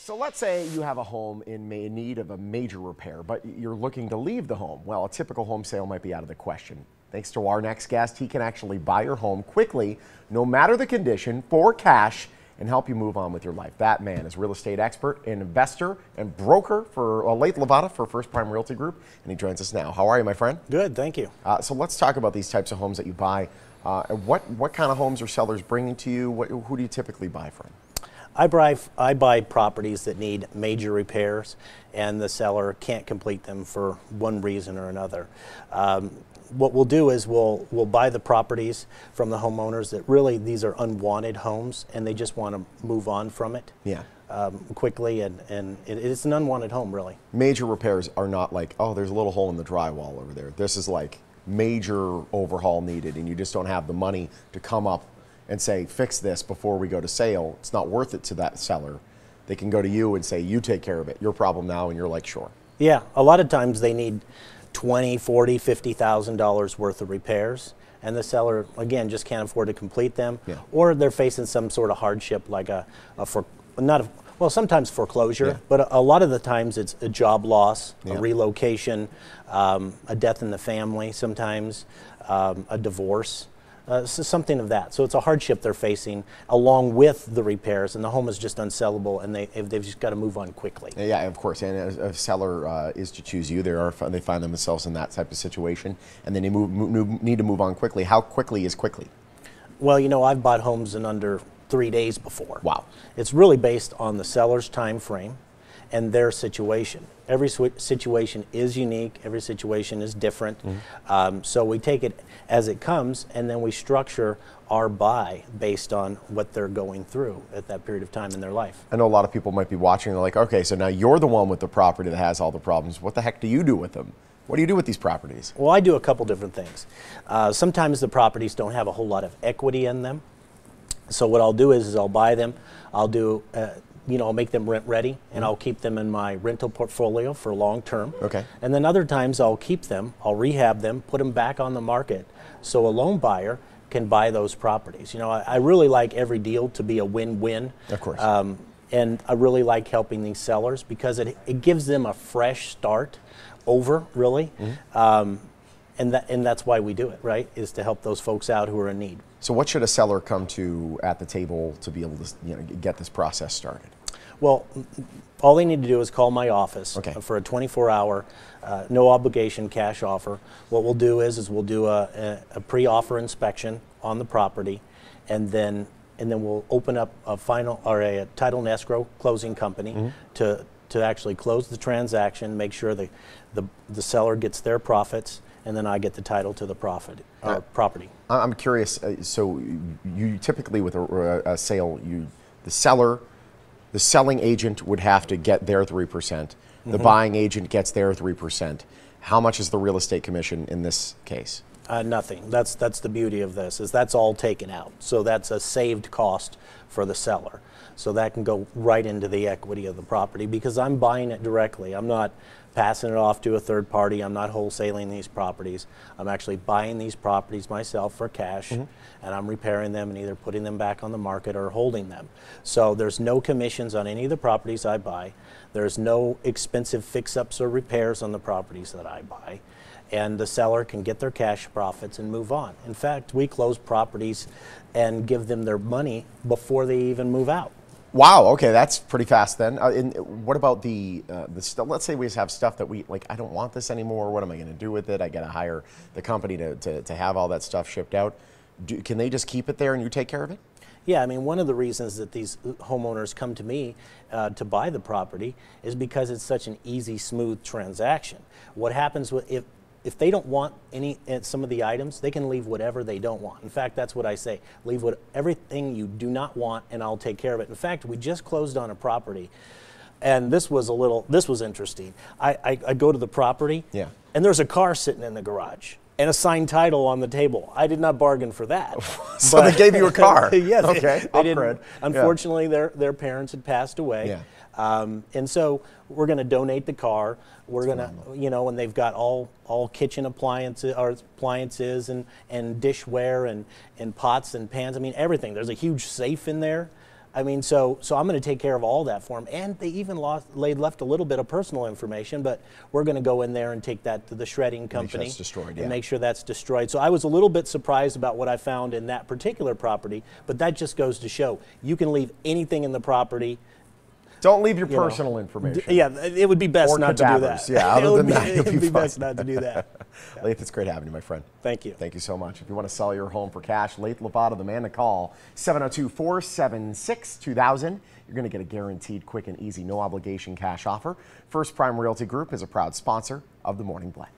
So let's say you have a home in need of a major repair, but you're looking to leave the home. Well, a typical home sale might be out of the question. Thanks to our next guest, he can actually buy your home quickly, no matter the condition, for cash, and help you move on with your life. That man is real estate expert, an investor, and broker for Lathe Lavada for First Prime Realty Group, and he joins us now. How are you, my friend? Good, thank you. So let's talk about these types of homes that you buy. What kind of homes are sellers bringing to you? Who do you typically buy from? I buy properties that need major repairs and the seller can't complete them for one reason or another. What we'll do is we'll buy the properties from the homeowners that really these are unwanted homes and they just want to move on from it. Yeah. Quickly, and it's an unwanted home, really. Major repairs are not like, oh, there's a little hole in the drywall over there. This is like major overhaul needed, and you just don't have the money to come up and say, fix this before we go to sale. It's not worth it to that seller. They can go to you and say, you take care of it. Your problem now, and you're like, sure. Yeah, a lot of times they need $20,000, $40,000, $50,000 worth of repairs, and the seller, again, just can't afford to complete them, or they're facing some sort of hardship like well, sometimes foreclosure, but a lot of the times it's a job loss, a relocation, a death in the family, sometimes a divorce. So something of that. So it's a hardship they're facing along with the repairs, and the home is just unsellable, and they've just got to move on quickly. Yeah, of course. And if a seller is to choose you, they find themselves in that type of situation, and then they need to move on quickly. How quickly is quickly? Well, you know, I've bought homes in under 3 days before. Wow. It's really based on the seller's time frame and their situation. Every situation is unique. Every situation is different. So we take it as it comes, and then we structure our buy based on what they're going through at that period of time in their life. I know a lot of people might be watching. They're like, okay, so now you're the one with the property that has all the problems. What the heck do you do with them? What do you do with these properties? Well, I do a couple different things. Sometimes the properties don't have a whole lot of equity in them. So what I'll do is I'll buy them. I'll do I'll make them rent ready, and I'll keep them in my rental portfolio for long term. Okay. And then other times I'll keep them, I'll rehab them, put them back on the market so a loan buyer can buy those properties. You know, I really like every deal to be a win-win. Of course. And I really like helping these sellers because it gives them a fresh start over, really. And that's why we do it, right, is to help those folks out who are in need. So what should a seller come to at the table to be able to get this process started? Well, all they need to do is call my office for a 24-hour, no obligation cash offer. What we'll do is we'll do a pre-offer inspection on the property, and then we'll open up a title and escrow closing company to actually close the transaction, make sure the seller gets their profits, and then I get the title to the property. I'm curious. So you typically with a sale, the selling agent would have to get their 3%. The buying agent gets their 3%. How much is the real estate commission in this case? Nothing. That's the beauty of this, is that's all taken out. So that's a saved cost for the seller. So that can go right into the equity of the property because I'm buying it directly. I'm not passing it off to a third party. I'm not wholesaling these properties. I'm actually buying these properties myself for cash, and I'm repairing them and either putting them back on the market or holding them. So there's no commissions on any of the properties I buy. There's no expensive fix-ups or repairs on the properties that I buy. And the seller can get their cash profits and move on. In fact, we close properties and give them their money before they even move out. Wow. Okay, that's pretty fast then. And what about the stuff? Let's say we just have stuff that I don't want this anymore. What am I going to do with it? I got to hire the company to have all that stuff shipped out. Can they just keep it there and you take care of it? Yeah, I mean, one of the reasons that these homeowners come to me to buy the property is because it's such an easy, smooth transaction. What happens if they don't want some of the items, they can leave whatever they don't want. In fact, that's what I say. Leave everything you do not want, and I'll take care of it. In fact, we just closed on a property, and this was interesting. I go to the property, and there's a car sitting in the garage and a signed title on the table. I did not bargain for that. So they gave you a car? Yes. Okay. They didn't. Unfortunately, their parents had passed away. And so we're going to donate the car. We're going to, and they've got all kitchen appliances and dishware and pots and pans. I mean, everything. There's a huge safe in there. I mean, so I'm going to take care of all that for them. And they even left a little bit of personal information, but we're going to go in there and take that to the shredding company. Make sure it's destroyed, and make sure that's destroyed. So I was a little bit surprised about what I found in that particular property, but that just goes to show you can leave anything in the property. Don't leave your personal information. Yeah, it would be best not to do that. Yeah, other than that, it would be best not to do that. Yeah. Lathe, it's great having you, my friend. Thank you. Thank you so much. If you want to sell your home for cash, Lathe Lavada, the man to call, 702-476-2000. You're going to get a guaranteed, quick and easy, no obligation cash offer. First Prime Realty Group is a proud sponsor of the Morning Blend.